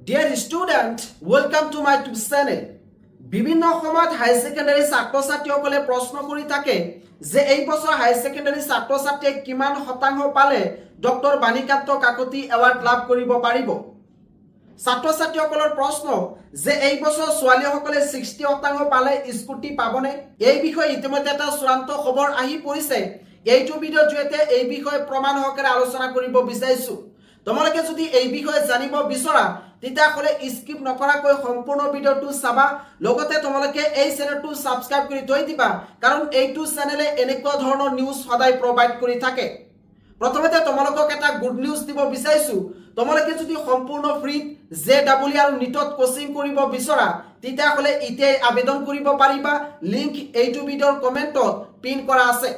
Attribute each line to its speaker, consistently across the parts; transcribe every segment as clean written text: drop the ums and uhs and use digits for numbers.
Speaker 1: Dear student, welcome to my YouTube channel. বিভিন্ন সময়ত হাই secondary ছাত্ৰ-ছাত্ৰীসকলে প্ৰশ্ন কৰি থাকে যে এই বছৰ হাই সেকেন্ডাৰী ছাত্ৰ-ছাত্ৰীয়ে কিমান শতাংশ পালে ডক্টৰ বাণীকান্ত কাকতি এৱাৰ্ড লাভ কৰিব পাৰিব। ছাত্ৰ-ছাত্ৰীসকলৰ প্ৰশ্ন যে এই বছৰ ছোৱালীসকলে 60% পালে স্কুটি পাবনে? এই বিষয়ে ইতিমধ্যে এটা চূড়ান্ত খবৰ আহি পৰিছে। এইটো ভিডিঅ'ৰ জৰিয়তে এই বিষয়ে প্ৰমাণ সহকাৰে আলোচনা কৰিব বিচাৰিছো। তোমালোকে যদি এই বিষয়ে জানিব বিচৰা তেতিয়াহ'লে স্কিপ নকৰাকৈ সম্পূৰ্ণ ভিডিঅ'টো চাবা, লগতে তোমালোকে এই চেনেলটো সাবস্ক্ৰাইব কৰি থৈ দিবা, কাৰণ এইটো চেনেলে এনেকুৱা ধৰণৰ নিউজ সদায় প্ৰভাইড কৰি থাকে। প্ৰথমতে তোমালোকক এটা গুড নিউজ দিব বিচাৰিছো। তোমালোকে যদি সম্পূৰ্ণ ফ্ৰী JEE আৰু নিটত কোচিং কৰিব বিচৰা তেতিয়াহ'লে এতিয়াই আবেদন কৰিব পাৰিবা। লিংক এইটো ভিডিঅ'ৰ কমেণ্টত পিন কৰা আছে।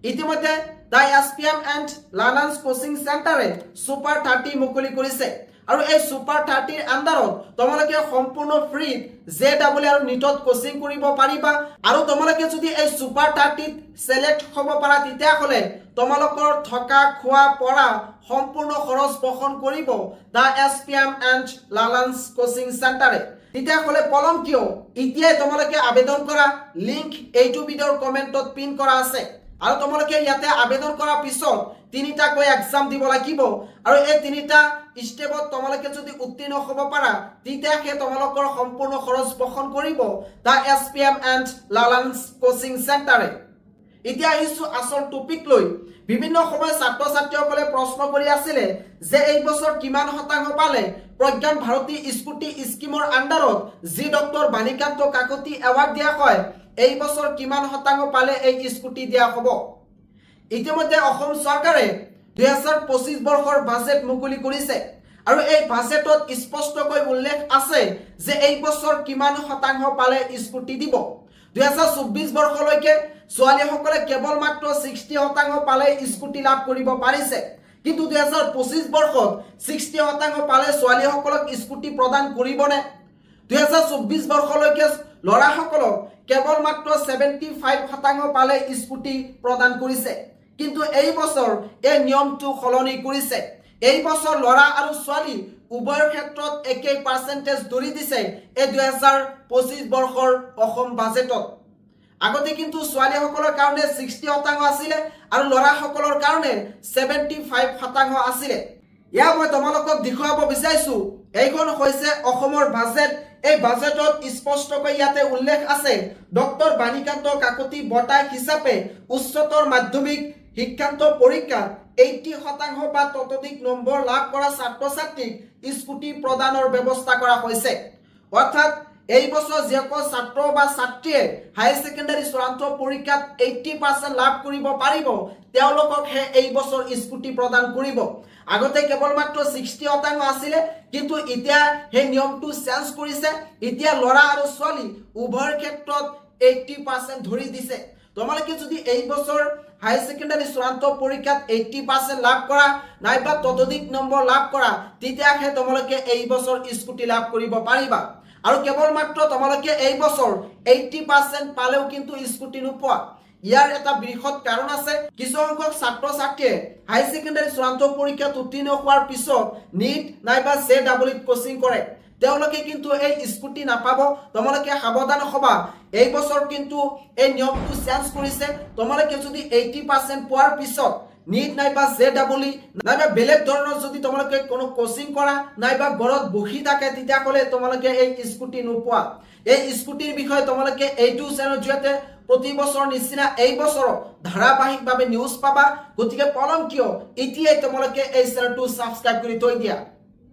Speaker 1: ইতিমধ্যে The SPM and Lalans Coaching Center Super 30 মুকলি কৰিছে আৰু এই Super 30 ৰ আন্ডাৰত তোমালোকে সম্পূৰ্ণ ফ্ৰী JEE আৰু নিটত কোচিং কৰিব পাৰিবা। আৰু তোমালোকে যদি এই Super 30 ত সিলেক্ট হ'ব পাৰা তেতিয়াহ'লে তোমালোকৰ থকা খোৱা পঢ়া সম্পূৰ্ণ খৰচ বহন কৰিব The SPM and Lalans Coaching Center। তেতিয়াহ'লে পলম কিয়, এতিয়াই তোমালোকে আবেদন কৰা। লিংক এইটো ভিডিঅ'ৰ কমেণ্টত পিন কৰা আছে। আৰু তোমালোকে ইয়াতে আবেদন কৰাৰ পিছত তিনিটাকৈ এক্সাম দিব লাগিব আৰু এই তিনিটা স্টেপত তোমালোকে যদি উত্তীৰ্ণ হ'ব পাৰা তেতিয়াহে তোমালোকৰ সম্পূৰ্ণ খৰচ বহন কৰিব The SPM and Lalans Coaching Center। এতিয়া আহিছো আচল টপিক লৈ। বিভিন্ন সময় ছাত্ৰ-ছাত্ৰীসকলে প্ৰশ্ন কৰি আছিল যে এই বছৰ কিমান শতাংশ পালে প্ৰজ্ঞান ভাৰতী স্কুটি স্কিমৰ আন্ডাৰত যি ডক্টৰ বাণীকান্ত কাকতি এৱাৰ্ড দিয়া হয় এই বছৰ কিমান শতাংশ পালে এই স্কুটি দিয়া হ'ব। ইতিমধ্যে অসম চৰকাৰে 2025 বৰ্ষৰ বাজেট মুকলি কৰিছে আৰু এই বাজেটত স্পষ্টকৈ উল্লেখ আছে যে এই বছৰ কিমান শতাংশ পালে স্কুটি দিব। 2024 বৰ্ষলৈকে ছোৱালীসকলে কেৱল মাত্ৰ 60% পালে স্কুটি লাভ কৰিব পাৰিছে, কিন্তু 2025 বৰ্ষত 60% পালে ছোৱালীসকলক স্কুটি প্ৰদান কৰিবনে? 2024 বৰ্ষলৈকে লৰাসকলক কেৱল মাত্ৰ 75% পালে স্কুটি প্ৰদান কৰিছে, কিন্তু এই বছৰ এই নিয়মটো সলনি কৰিছে। এই বছৰ লৰা আৰু ছোৱালী উভয়ৰ ক্ষেত্ৰত একেই পাৰ্চেন্টেজ ধৰি দিছে এই 2025 বৰ্ষৰ অসম বাজেটত। আগতে কিন্তু ছোৱালীসকলৰ কাৰণে 60% আছিল আৰু লৰাসকলৰ কাৰণে 75% আছিল। ইয়াক মই তোমালোকক দেখুৱাব বিচাৰিছো। এইখন হৈছে অসমৰ বাজেট। এই বাজেটত স্পষ্টকৈ ইয়াতে উল্লেখ আছে ডক্টৰ বাণীকান্ত কাকতি বঁটা হিচাপে উচ্চতৰ মাধ্যমিক শিক্ষান্ত পৰীক্ষাত 80% বা ততোধিক নম্বৰ লাভ কৰা ছাত্ৰ-ছাত্ৰীক স্কুটি প্ৰদানৰ ব্যৱস্থা কৰা হৈছে। অৰ্থাৎ এই বছৰ যিসকল ছাত্ৰ বা ছাত্ৰীয়ে হাই সেকেন্ডাৰী চূড়ান্ত পৰীক্ষাত 80% লাভ কৰিব পাৰিব তেওঁলোককহে এই বছৰ স্কুটি প্ৰদান কৰিব। আগতে কেৱল মাত্ৰ 60% আছিল, কিন্তু এতিয়া সেই নিয়মটো চেঞ্জ কৰিছে। এতিয়া লৰা আৰু ছোৱালী উভয়ৰ ক্ষেত্ৰত 80% ধৰি দিছে। তোমালোকে যদি এই বছৰ হাই সেকেন্ডাৰী চূড়ান্ত পৰীক্ষাত 80% লাভ কৰা নাইবা ততোধিক নম্বৰ লাভ কৰা তেতিয়াহে তোমালোকে এই বছৰ স্কুটি লাভ কৰিব পাৰিবা। আৰু কেৱল মাত্ৰ তোমালোকে এই বছৰ 80% পালেও কিন্তু স্কুটি নোপোৱা। ইয়াৰ এটা বৃহৎ কাৰণ আছে। কিছু সংখ্যক ছাত্ৰ-ছাত্ৰীয়ে হাই সেকেন্ডাৰী চূড়ান্ত পৰীক্ষাত উত্তীৰ্ণ হোৱাৰ পিছত নিট নাইবা JEE কোচিং কৰে, তেওঁলোকে কিন্তু এই স্কুটি নাপাব। তোমালোকে সাৱধান হ'বা। এই বছৰ কিন্তু এই নিয়মটো চেঞ্জ কৰিছে। তোমালোকে যদি 80% পোৱাৰ পিছত নিট নাইবা JEE নাইবা বেলেগ ধৰণৰ যদি তোমালোকে কোনো কোচিং কৰা নাইবা ঘৰত বহি থাকে তেতিয়াহ'লে তোমালোকে এই স্কুটি নোপোৱা। এই স্কুটিৰ বিষয়ে তোমালোকে এইটো চেনেলৰ জৰিয়তে প্ৰতি বছৰ নিচিনা এই বছৰ ধাৰাবাহিকভাৱে নিউজ পাবা। গতিকে পলম কিয়, এতিয়াই তোমালোকে এই চেনেলটো সাবস্ক্ৰাইব কৰি থৈ দিয়া।